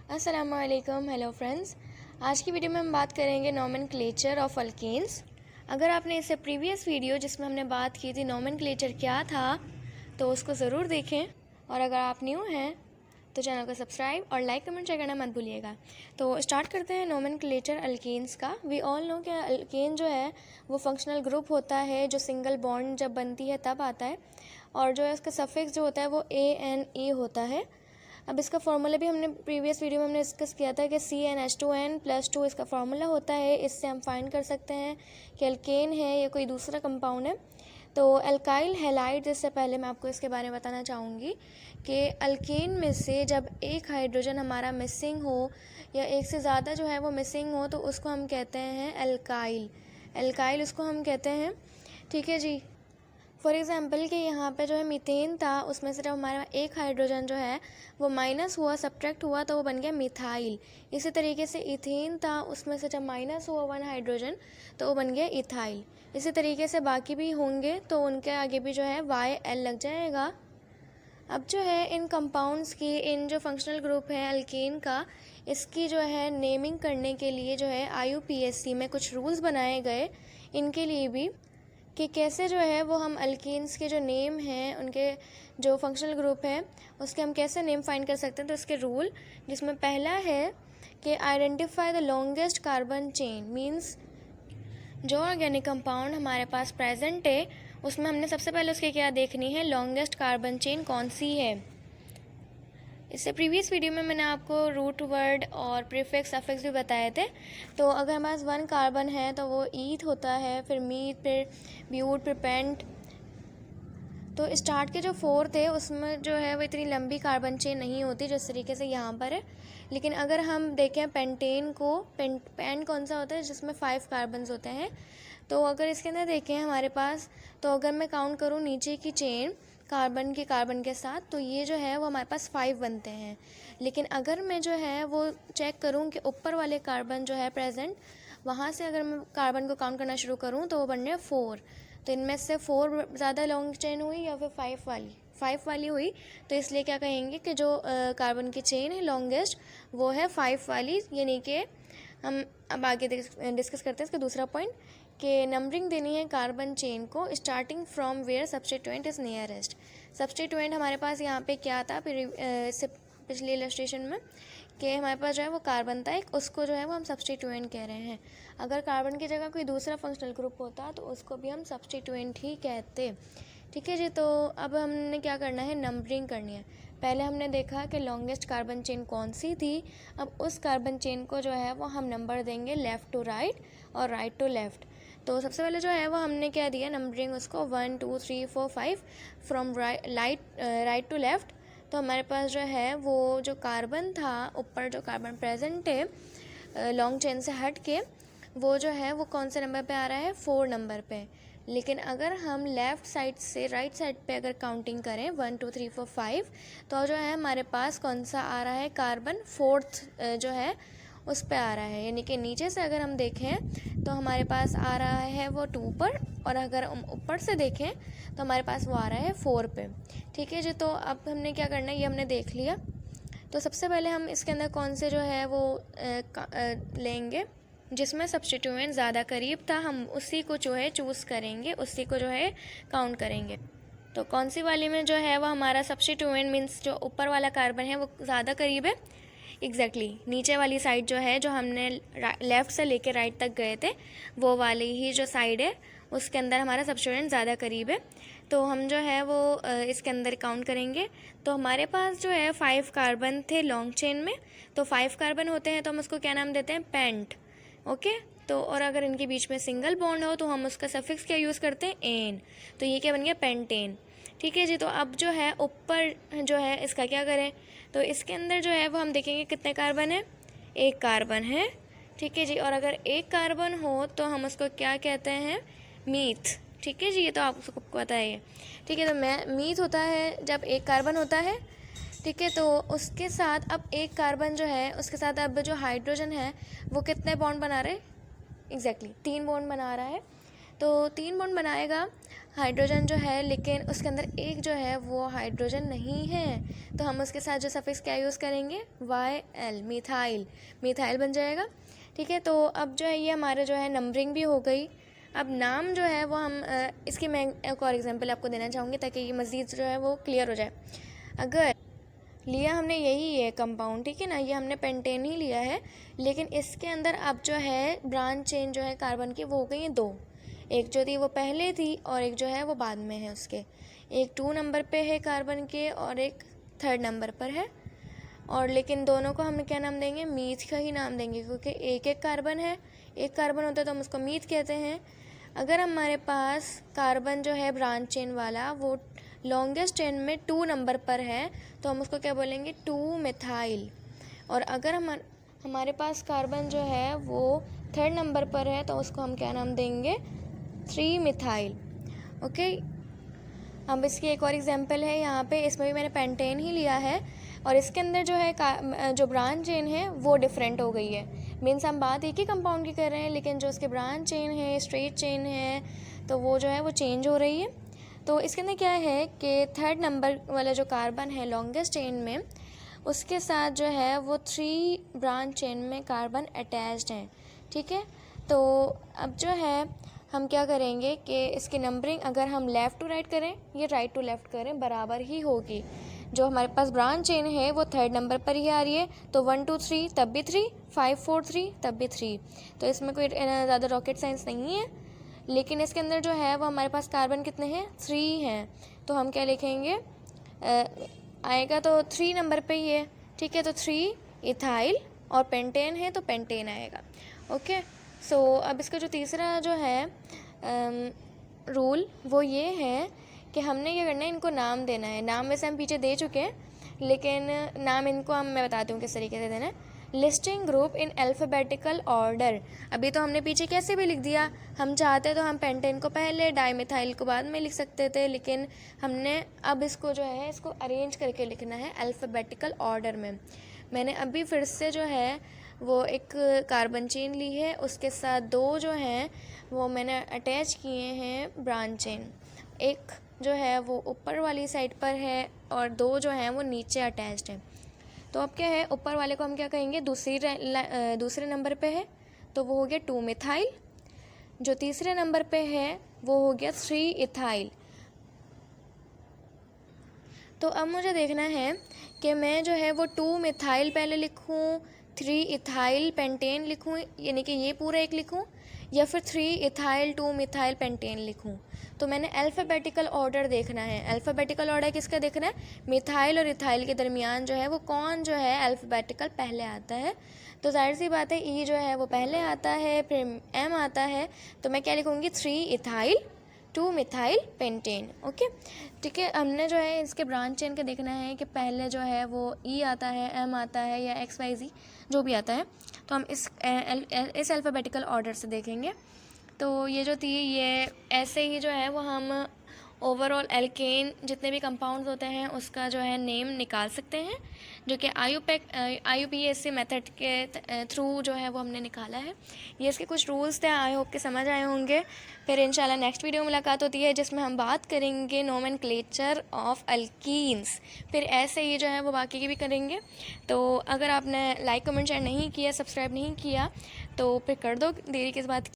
अस्सलामुअलैकुम, hello friends. आज की वीडियो में हम बात करेंगे नोमेनक्लेचर ऑफ अल्केन्स। अगर आपने इससे प्रीवियस वीडियो जिसमें हमने बात की थी नोमेनक्लेचर क्या था तो उसको ज़रूर देखें, और अगर आप न्यू हैं तो चैनल को सब्सक्राइब और लाइक कमेंट शेयर करना मत भूलिएगा। तो स्टार्ट करते हैं नोमेनक्लेचर अल्केन्स का। वी ऑल नो कि अल्केन जो है वो फंक्शनल ग्रुप होता है जो सिंगल बॉन्ड जब बनती है तब आता है, और जो है उसका सफिक्स जो होता है वो ANE होता है। अब इसका फार्मूला भी हमने प्रीवियस वीडियो में हमने डिस्कस किया था कि CnH2n+2 इसका फार्मूला होता है। इससे हम फाइंड कर सकते हैं कि अल्केन है या कोई दूसरा कंपाउंड है। तो अल्काइल हैलाइड, इससे पहले मैं आपको इसके बारे में बताना चाहूँगी कि अल्केन में से जब एक हाइड्रोजन हमारा मिसिंग हो या एक से ज़्यादा जो है वो मिसिंग हो तो उसको हम कहते हैं अल्काइल। अल्काइल उसको हम कहते हैं, ठीक है जी। फॉर एग्ज़ाम्पल कि यहाँ पे जो है मीथेन था, उसमें से जब हमारा एक हाइड्रोजन जो है वो माइनस हुआ, सब्ट्रैक्ट हुआ, तो वो बन गया मिथाइल। इसी तरीके से इथेन था, उसमें से जब माइनस हुआ वन हाइड्रोजन तो वो बन गया इथाइल। इसी तरीके से बाकी भी होंगे तो उनके आगे भी जो है YL लग जाएगा। अब जो है इन कंपाउंड्स की, इन जो फंक्शनल ग्रुप है अल्केन का, इसकी जो है नेमिंग करने के लिए जो है IUPAC में कुछ रूल्स बनाए गए इनके लिए भी, कि कैसे जो है वो हम अल्केन्स के जो नेम हैं, उनके जो फंक्शनल ग्रुप है उसके हम कैसे नेम फाइंड कर सकते हैं। तो इसके रूल, जिसमें पहला है कि identify the longest carbon chain, means जो ऑर्गेनिक कंपाउंड हमारे पास प्रेजेंट है उसमें हमने सबसे पहले उसकी क्या देखनी है, लॉन्गेस्ट कार्बन चेन कौन सी है। इससे प्रीवियस वीडियो में मैंने आपको रूट वर्ड और प्रीफिक्स सफिक्स भी बताए थे। तो अगर हमारे पास वन कार्बन है तो वो ईथ होता है, फिर मीथ, फिर ब्यूट, फिर पेंट। तो स्टार्ट के जो फोर्थ है उसमें जो है वो इतनी लंबी कार्बन चेन नहीं होती जिस तरीके से यहाँ पर है। लेकिन अगर हम देखें पेंटेन को, पेंट कौन सा होता है जिसमें 5 कार्बन्स होते हैं। तो अगर इसके अंदर देखें हमारे पास, तो अगर मैं काउंट करूँ नीचे की चेन कार्बन के साथ, तो ये जो है वो हमारे पास 5 बनते हैं। लेकिन अगर मैं जो है वो चेक करूँ कि ऊपर वाले कार्बन जो है प्रेजेंट, वहाँ से अगर मैं कार्बन को काउंट करना शुरू करूँ तो वो बन रहे 4। तो इनमें से 4 ज़्यादा लॉन्ग चेन हुई या फिर 5 वाली हुई। तो इसलिए क्या कहेंगे कि जो कार्बन की चेन है लॉन्गेस्ट वो है 5 वाली। यानी कि हम अब आगे डिस्कस करते हैं इसका दूसरा पॉइंट, कि नंबरिंग देनी है कार्बन चेन को starting from where substituent is nearest. Substituent हमारे पास यहाँ पे क्या था इससे पिछले इलस्ट्रेशन में, कि हमारे पास जो है वो कार्बन था एक, उसको जो है वो हम सब्स्टिट्यूएंट कह रहे हैं। अगर कार्बन की जगह कोई दूसरा फंक्शनल ग्रुप होता तो उसको भी हम सब्स्टिट्यूएंट ही कहते, ठीक है जी। तो अब हमने क्या करना है, नंबरिंग करनी है। पहले हमने देखा कि लॉन्गेस्ट कार्बन चेन कौन सी थी। अब उस कार्बन चेन को जो है वो हम नंबर देंगे लेफ़्ट टू राइट और राइट टू लेफ़्ट। तो सबसे पहले जो है वो हमने क्या दिया नंबरिंग उसको 1 2 3 4 5 फ्रॉम राइट टू लेफ़्ट। तो हमारे पास जो है वो जो कार्बन था ऊपर, जो कार्बन प्रेजेंट है लॉन्ग चेन से हट के, वो जो है वो कौन से नंबर पे आ रहा है, 4 नंबर पे। लेकिन अगर हम लेफ़्ट साइड से राइट साइड पे अगर काउंटिंग करें 1 2 3 4 5, तो जो है हमारे पास कौन सा आ रहा है, कार्बन 4th जो है उस पे आ रहा है। यानी कि नीचे से अगर हम देखें तो हमारे पास आ रहा है वो 2 पर, और अगर हम ऊपर से देखें तो हमारे पास वो आ रहा है 4 पे, ठीक है जी। तो अब हमने क्या करना है, ये हमने देख लिया। तो सबसे पहले हम इसके अंदर कौन से जो है वो लेंगे, जिसमें सब्स्टिट्यूएंट ज़्यादा करीब था हम उसी को जो है चूज़ करेंगे, उसी को जो है काउंट करेंगे। तो कौन सी वाली में जो है वो हमारा सब्स्टिट्यूएंट मीन्स जो ऊपर वाला कार्बन है वो ज़्यादा करीब है, एग्जैक्टली नीचे वाली साइड जो है, जो हमने लेफ़्ट से लेके राइट तक गए थे, वो वाली ही जो साइड है उसके अंदर हमारा सब्स्टिट्यूएंट ज़्यादा करीब है। तो हम जो है वो इसके अंदर काउंट करेंगे। तो हमारे पास जो है 5 कार्बन थे लॉन्ग चेन में। तो 5 कार्बन होते हैं तो हम उसको क्या नाम देते हैं, पेंट, ओके। तो और अगर इनके बीच में सिंगल बॉन्ड हो तो हम उसका सफिक्स क्या यूज़ करते हैं, एन। तो ये क्या बन गया, पेंटेन, ठीक है जी। तो अब जो है ऊपर जो है इसका क्या करें, तो इसके अंदर जो है वो हम देखेंगे कितने कार्बन है, 1 कार्बन है, ठीक है जी। और अगर 1 कार्बन हो तो हम उसको क्या कहते हैं, मीथ, ठीक है जी। ये तो आप सबको पता है, ठीक है। तो मीथ होता है जब 1 कार्बन होता है, ठीक है। तो उसके साथ अब 1 कार्बन जो है उसके साथ अब जो हाइड्रोजन है वो कितने बॉन्ड बना रहे, एग्जैक्टली 3 बॉन्ड बना रहा है। तो 3 बॉन्ड बनाएगा। हाइड्रोजन जो है, लेकिन उसके अंदर एक जो है वो हाइड्रोजन नहीं है, तो हम उसके साथ जो सफिक्स क्या यूज़ करेंगे, YL, मिथाइल, मिथाइल बन जाएगा। ठीक है, तो अब जो है ये हमारे जो है नंबरिंग भी हो गई। अब नाम जो है वो हम इसकी मैं एक और एग्जांपल आपको देना चाहूँगी ताकि ये मज़ीद जो है वो क्लियर हो जाए। अगर लिया हमने यही है कंपाउंड, ठीक है ना, ये हमने पेंटेन ही लिया है, लेकिन इसके अंदर अब जो है ब्रांच चेन जो है कार्बन की वो हो गई है 2। एक जो थी वो पहले थी और एक जो है वो बाद में है उसके। एक 2 नंबर पे है कार्बन के और एक 3rd नंबर पर है। और लेकिन दोनों को हम क्या नाम देंगे, मीथ का ही नाम देंगे, क्योंकि एक एक कार्बन है, एक कार्बन होता है तो हम उसको मीथ कहते हैं। अगर हमारे पास कार्बन जो है ब्रांच चेन वाला वो लॉन्गेस्ट चेन में 2 नंबर पर है तो हम उसको क्या बोलेंगे, 2 मिथाइल। और अगर हमारे पास कार्बन जो है वो 3rd नंबर पर है तो उसको हम क्या नाम देंगे, 3 मिथाइल। ओके, अब इसकी एक और एग्जांपल है यहाँ पे, इसमें भी मैंने पेंटेन ही लिया है और इसके अंदर जो है जो ब्रांच चेन है वो डिफरेंट हो गई है। मीन्स हम बात एक ही कंपाउंड की कर रहे हैं, लेकिन जो उसके ब्रांच चेन है, स्ट्रेट चेन है, तो वो जो है वो चेंज हो रही है। तो इसके अंदर क्या है कि 3rd नंबर वाला जो कार्बन है लॉन्गेस्ट चेन में, उसके साथ जो है वो 3 ब्रांच चेन में कार्बन अटैच्ड हैं। ठीक है, तो अब जो है हम क्या करेंगे कि इसकी नंबरिंग अगर हम लेफ़्ट टू राइट करें, ये राइट टू लेफ़्ट करें, बराबर ही होगी। जो हमारे पास ब्रांच चेन है वो 3rd नंबर पर ही आ रही है, तो 1 2 3 तब भी 3, 5 4 3 तब भी 3। तो इसमें कोई ज़्यादा रॉकेट साइंस नहीं है। लेकिन इसके अंदर जो है वो हमारे पास कार्बन कितने हैं, 3 हैं, तो हम क्या लिखेंगे, आएगा तो 3 नंबर पे ही है। ठीक है, तो 3 इथाइल और पेंटेन है तो पेंटेन आएगा। ओके, सो अब इसका जो तीसरा जो है रूल वो ये है कि हमने क्या करना है, इनको नाम देना है। नाम वैसे हम पीछे दे चुके हैं, लेकिन नाम इनको मैं बताती हूँ किस तरीके से देना है। Listing group in alphabetical order. अभी तो हमने पीछे कैसे भी लिख दिया, हम चाहते तो हम पेंटेन को पहले, डाईमिथाइल को बाद में लिख सकते थे, लेकिन हमने अब इसको जो है इसको अरेंज करके लिखना है अल्फ़ाबेटिकल ऑर्डर में। मैंने अभी फिर से जो है वो एक कार्बन चेन ली है, उसके साथ 2 जो हैं वो मैंने अटैच किए हैं ब्रांच चेन। एक जो है वो ऊपर वाली साइड पर है और 2 जो हैं वो नीचे अटैच्ड हैं। तो अब क्या है, ऊपर वाले को हम क्या कहेंगे, दूसरे नंबर पे है तो वो हो गया 2 मिथाइल। जो तीसरे नंबर पे है वो हो गया 3 इथाइल। तो अब मुझे देखना है कि मैं जो है वो 2 मिथाइल पहले लिखूँ, 3 इथाइल पेंटेन लिखूँ, यानी कि ये पूरा एक लिखूँ, या फिर 3 इथाइल 2 मिथाइल पेंटेन लिखूँ। तो मैंने अल्फ़ाबेटिकल ऑर्डर देखना है। अल्फ़ाबेटिकल ऑर्डर किसका देखना है, मिथाइल और इथाइल के दरमियान जो है वो कौन जो है अल्फ़ाबेटिकल पहले आता है। तो जाहिर सी बात है ई जो है वो पहले आता है, फिर एम आता है, तो मैं क्या लिखूँगी, 3 इथाइल 2 मिथाइल पेंटेन। ओके, ठीक है, हमने जो है इसके ब्रांच चेन के देखना है कि पहले जो है वो ई आता है, एम आता है, या XYZ जो भी आता है, तो हम इस अल्फ़ाबेटिकल ऑर्डर से देखेंगे। तो ये जो थी ये ऐसे ही जो है वो हम ओवरऑल एल्केन जितने भी कंपाउंड्स होते हैं उसका जो है नेम निकाल सकते हैं, जो कि IUPAC मेथड के थ्रू जो है वो हमने निकाला है। ये इसके कुछ रूल्स थे, आई होप के समझ आए होंगे। फिर इंशाल्लाह नेक्स्ट वीडियो में मुलाकात होती है जिसमें हम बात करेंगे नोमेनक्लेचर ऑफ अल्कीन्स। फिर ऐसे ही जो है वो बाकी की भी करेंगे। तो अगर आपने लाइक कमेंट शेयर नहीं किया, सब्सक्राइब नहीं किया, तो फिर कर दो, देरी किस बात की।